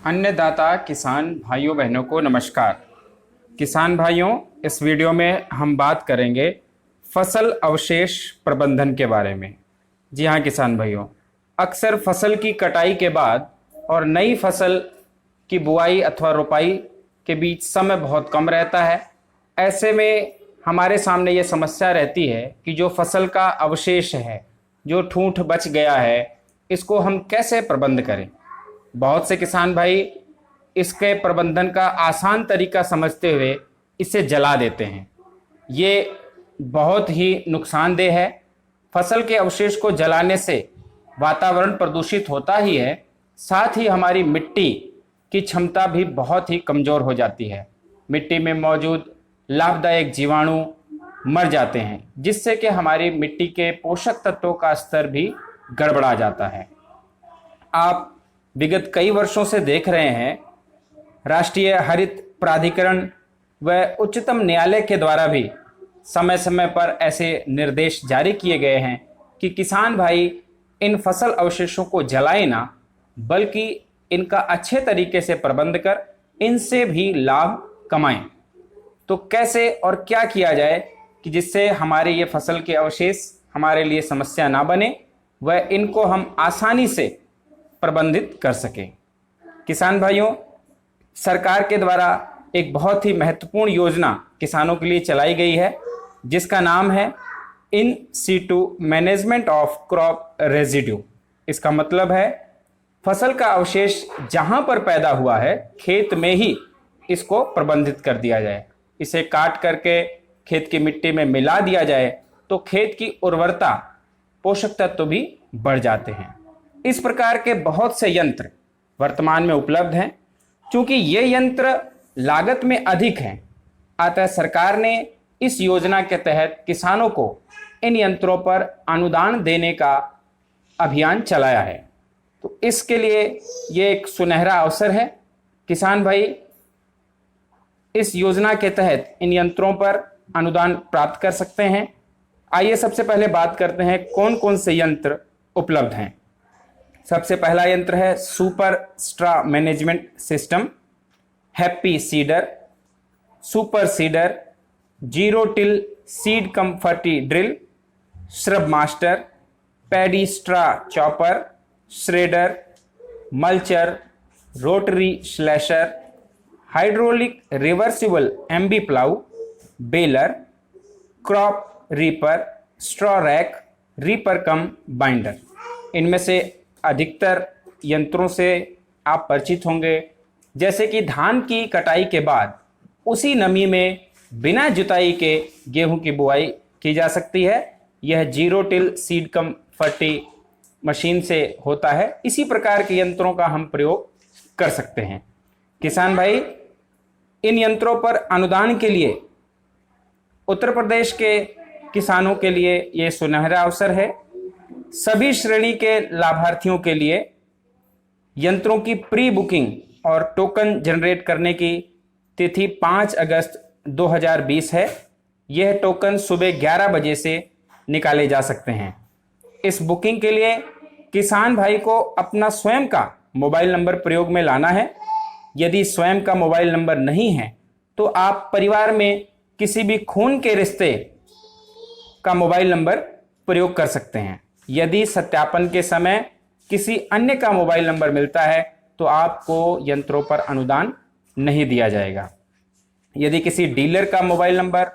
अन्नदाता किसान भाइयों बहनों को नमस्कार। किसान भाइयों, इस वीडियो में हम बात करेंगे फसल अवशेष प्रबंधन के बारे में। जी हाँ किसान भाइयों, अक्सर फसल की कटाई के बाद और नई फसल की बुआई अथवा रोपाई के बीच समय बहुत कम रहता है। ऐसे में हमारे सामने ये समस्या रहती है कि जो फसल का अवशेष है, जो ठूंठ बच गया है, इसको हम कैसे प्रबंध करें। बहुत से किसान भाई इसके प्रबंधन का आसान तरीका समझते हुए इसे जला देते हैं। ये बहुत ही नुकसानदेह है। फसल के अवशेष को जलाने से वातावरण प्रदूषित होता ही है, साथ ही हमारी मिट्टी की क्षमता भी बहुत ही कमज़ोर हो जाती है। मिट्टी में मौजूद लाभदायक जीवाणु मर जाते हैं, जिससे कि हमारी मिट्टी के पोषक तत्वों का स्तर भी गड़बड़ा जाता है। आप विगत कई वर्षों से देख रहे हैं, राष्ट्रीय हरित प्राधिकरण व उच्चतम न्यायालय के द्वारा भी समय समय पर ऐसे निर्देश जारी किए गए हैं कि किसान भाई इन फसल अवशेषों को जलाएं ना, बल्कि इनका अच्छे तरीके से प्रबंध कर इनसे भी लाभ कमाएं। तो कैसे और क्या किया जाए कि जिससे हमारे ये फसल के अवशेष हमारे लिए समस्या ना बने व इनको हम आसानी से प्रबंधित कर सकें। किसान भाइयों, सरकार के द्वारा एक बहुत ही महत्वपूर्ण योजना किसानों के लिए चलाई गई है, जिसका नाम है in situ management of crop residue. इसका मतलब है फसल का अवशेष जहां पर पैदा हुआ है, खेत में ही इसको प्रबंधित कर दिया जाए। इसे काट करके खेत की मिट्टी में मिला दिया जाए तो खेत की उर्वरता, पोषक तत्व भी बढ़ जाते हैं। इस प्रकार के बहुत से यंत्र वर्तमान में उपलब्ध हैं। क्योंकि ये यंत्र लागत में अधिक हैं, अतः सरकार ने इस योजना के तहत किसानों को इन यंत्रों पर अनुदान देने का अभियान चलाया है। तो इसके लिए ये एक सुनहरा अवसर है। किसान भाई इस योजना के तहत इन यंत्रों पर अनुदान प्राप्त कर सकते हैं। आइए सबसे पहले बात करते हैं कौन कौन से यंत्र उपलब्ध हैं। सबसे पहला यंत्र है super straw management system, happy seeder, super seeder, zero till seed cum ferti drill, shrub master, paddy straw chopper, shredder, mulcher, rotary slasher, hydraulic reversible MB plough, baler, crop reaper, straw rack, reaper cum binder. इनमें से अधिकतर यंत्रों से आप परिचित होंगे। जैसे कि धान की कटाई के बाद उसी नमी में बिना जुताई के गेहूं की बुआई की जा सकती है। यह zero till seed cum forty machine से होता है। इसी प्रकार के यंत्रों का हम प्रयोग कर सकते हैं। किसान भाई, इन यंत्रों पर अनुदान के लिए उत्तर प्रदेश के किसानों के लिए ये सुनहरा अवसर है। सभी श्रेणी के लाभार्थियों के लिए यंत्रों की प्री बुकिंग और टोकन जनरेट करने की तिथि 5 अगस्त 2020 है। यह टोकन सुबह 11 बजे से निकाले जा सकते हैं। इस बुकिंग के लिए किसान भाई को अपना स्वयं का मोबाइल नंबर प्रयोग में लाना है। यदि स्वयं का मोबाइल नंबर नहीं है तो आप परिवार में किसी भी खून के रिश्ते का मोबाइल नंबर प्रयोग कर सकते हैं। यदि सत्यापन के समय किसी अन्य का मोबाइल नंबर मिलता है तो आपको यंत्रों पर अनुदान नहीं दिया जाएगा। यदि किसी डीलर का मोबाइल नंबर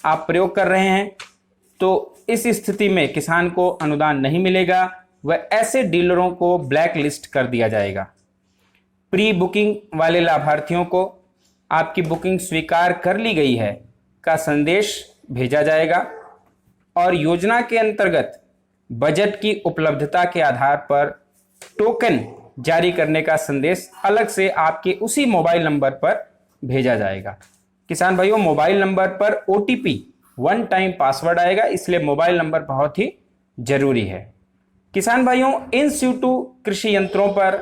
आप प्रयोग कर रहे हैं तो इस स्थिति में किसान को अनुदान नहीं मिलेगा व ऐसे डीलरों को ब्लैक लिस्ट कर दिया जाएगा। प्री बुकिंग वाले लाभार्थियों को आपकी बुकिंग स्वीकार कर ली गई है का संदेश भेजा जाएगा और योजना के अंतर्गत बजट की उपलब्धता के आधार पर टोकन जारी करने का संदेश अलग से आपके उसी मोबाइल नंबर पर भेजा जाएगा। किसान भाइयों, मोबाइल नंबर पर OTP वन टाइम पासवर्ड आएगा, इसलिए मोबाइल नंबर बहुत ही जरूरी है। किसान भाइयों, इन सीटू कृषि यंत्रों पर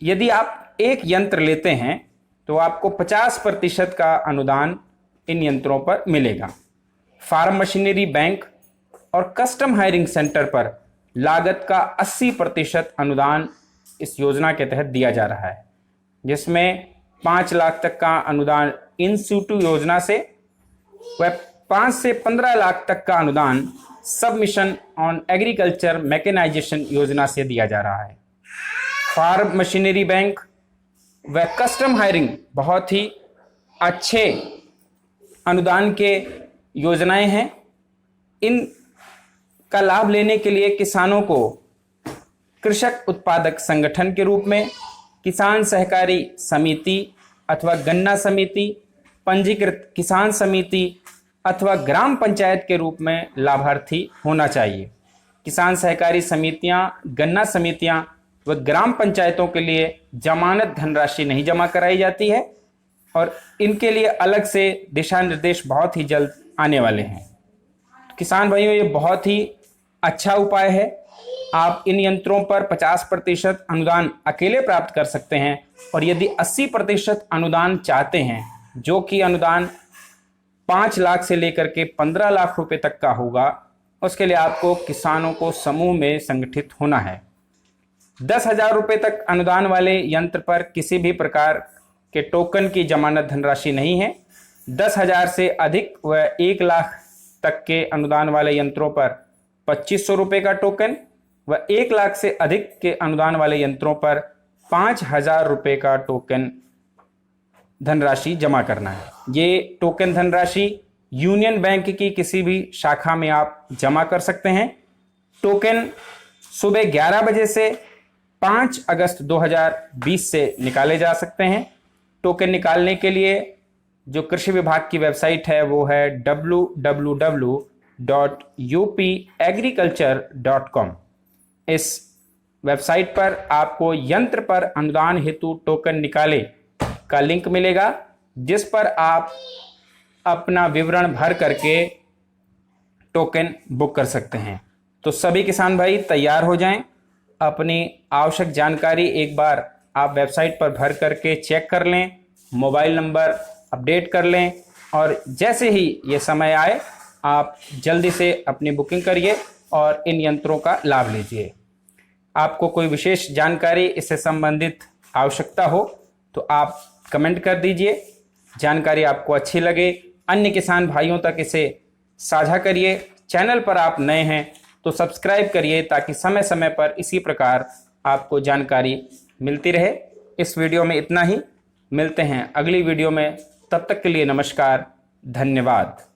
यदि आप एक यंत्र लेते हैं तो आपको 50% का अनुदान इन यंत्रों पर मिलेगा। फार्म मशीनरी बैंक और कस्टम हायरिंग सेंटर पर लागत का 80% अनुदान इस योजना के तहत दिया जा रहा है। जिसमें 5 लाख तक का अनुदान इन सिटू योजना से व 5 से 15 लाख तक का अनुदान सब मिशन ऑन एग्रीकल्चर मैकेनाइजेशन योजना से दिया जा रहा है। फार्म मशीनरी बैंक व कस्टम हायरिंग बहुत ही अच्छे अनुदान के योजनाएं हैं। इन का लाभ लेने के लिए किसानों को कृषक उत्पादक संगठन के रूप में, किसान सहकारी समिति अथवा गन्ना समिति, पंजीकृत किसान समिति अथवा ग्राम पंचायत के रूप में लाभार्थी होना चाहिए। किसान सहकारी समितियां, गन्ना समितियां व ग्राम पंचायतों के लिए जमानत धनराशि नहीं जमा कराई जाती है और इनके लिए अलग से दिशा निर्देश बहुत ही जल्द आने वाले हैं। किसान भाइयों, ये बहुत ही अच्छा उपाय है। आप इन यंत्रों पर 50% अनुदान अकेले प्राप्त कर सकते हैं और यदि 80% अनुदान चाहते हैं, जो कि अनुदान 5 लाख से लेकर के 15 लाख रुपए तक का होगा, उसके लिए आपको किसानों को समूह में संगठित होना है। 10,000 रुपये तक अनुदान वाले यंत्र पर किसी भी प्रकार के टोकन की जमानत धनराशि नहीं है। 10,000 से अधिक व 1 लाख तक के अनुदान वाले यंत्रों पर 2500 रुपये का टोकन व 1 लाख से अधिक के अनुदान वाले यंत्रों पर 5,000 रुपये का टोकन धनराशि जमा करना है। ये टोकन धनराशि यूनियन बैंक की किसी भी शाखा में आप जमा कर सकते हैं। टोकन सुबह 11 बजे से 5 अगस्त 2020 से निकाले जा सकते हैं। टोकन निकालने के लिए जो कृषि विभाग की वेबसाइट है वो है www.upagriculture.com। इस वेबसाइट पर आपको यंत्र पर अनुदान हेतु टोकन निकाले का लिंक मिलेगा, जिस पर आप अपना विवरण भर करके टोकन बुक कर सकते हैं। तो सभी किसान भाई तैयार हो जाएं। अपनी आवश्यक जानकारी एक बार आप वेबसाइट पर भर करके चेक कर लें, मोबाइल नंबर अपडेट कर लें और जैसे ही ये समय आए आप जल्दी से अपनी बुकिंग करिए और इन यंत्रों का लाभ लीजिए। आपको कोई विशेष जानकारी इससे संबंधित आवश्यकता हो तो आप कमेंट कर दीजिए। जानकारी आपको अच्छी लगे, अन्य किसान भाइयों तक इसे साझा करिए। चैनल पर आप नए हैं तो सब्सक्राइब करिए ताकि समय समय पर इसी प्रकार आपको जानकारी मिलती रहे। इस वीडियो में इतना ही। मिलते हैं अगली वीडियो में, तब तक के लिए नमस्कार, धन्यवाद।